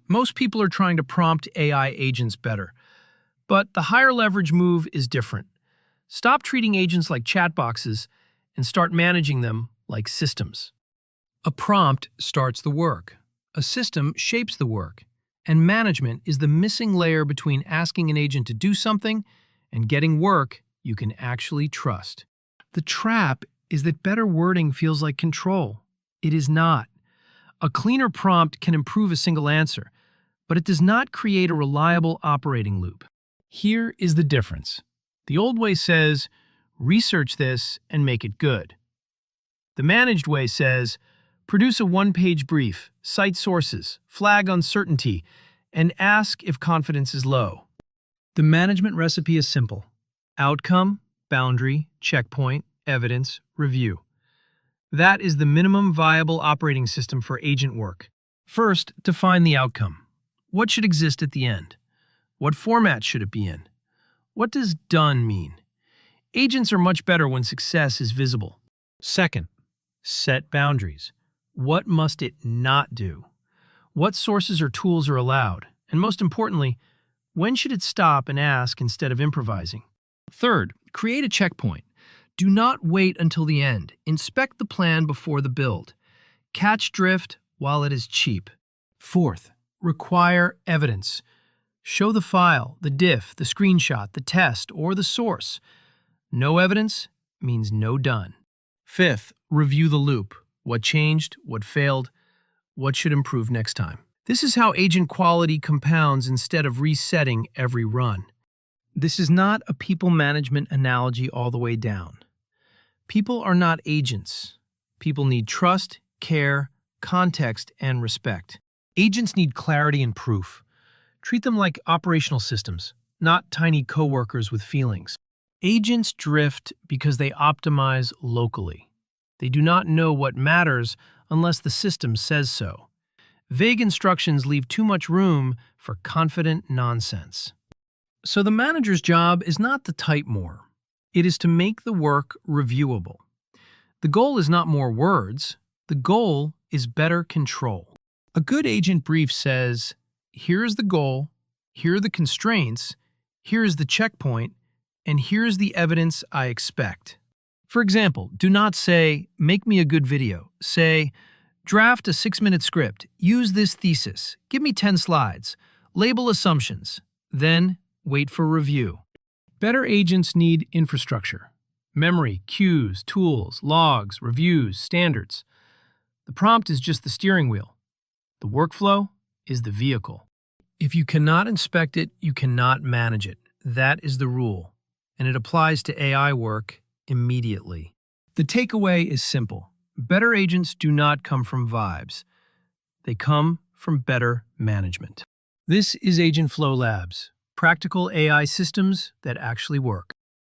Most people are trying to prompt AI agents better. But the higher leverage move is different. Stop treating agents like chat boxes and start managing them like systems. A prompt starts the work. A system shapes the work. And management is the missing layer between asking an agent to do something and getting work you can actually trust. The trap is that better wording feels like control. It is not. A cleaner prompt can improve a single answer, but it does not create a reliable operating loop. Here is the difference. The old way says, research this and make it good. The managed way says, produce a one-page brief, cite sources, flag uncertainty, and ask if confidence is low. The management recipe is simple. Outcome, boundary, checkpoint, evidence, review. That is the minimum viable operating system for agent work. First, define the outcome. What should exist at the end? What format should it be in? What does done mean? Agents are much better when success is visible. Second, set boundaries. What must it not do? What sources or tools are allowed? And most importantly, when should it stop and ask instead of improvising? Third, create a checkpoint. Do not wait until the end. Inspect the plan before the build. Catch drift while it is cheap. Fourth, require evidence. Show the file, the diff, the screenshot, the test, or the source. No evidence means no done. Fifth, review the loop. What changed, what failed, what should improve next time. This is how agent quality compounds instead of resetting every run. This is not a people management analogy all the way down. People are not agents. People need trust, care, context, and respect. Agents need clarity and proof. Treat them like operational systems, not tiny coworkers with feelings. Agents drift because they optimize locally. They do not know what matters unless the system says so. Vague instructions leave too much room for confident nonsense. So the manager's job is not to type more. It is to make the work reviewable. The goal is not more words. The goal is better control. A good agent brief says, here is the goal, here are the constraints, here is the checkpoint, and here is the evidence I expect. For example, do not say, make me a good video. Say, draft a 6-minute script, use this thesis, give me 10 slides, label assumptions, then wait for review. Better agents need infrastructure. Memory, queues, tools, logs, reviews, standards. The prompt is just the steering wheel. The workflow is the vehicle. If you cannot inspect it, you cannot manage it. That is the rule, and it applies to AI work immediately. The takeaway is simple. Better agents do not come from vibes. They come from better management. This is Agent Flow Labs, practical AI systems that actually work.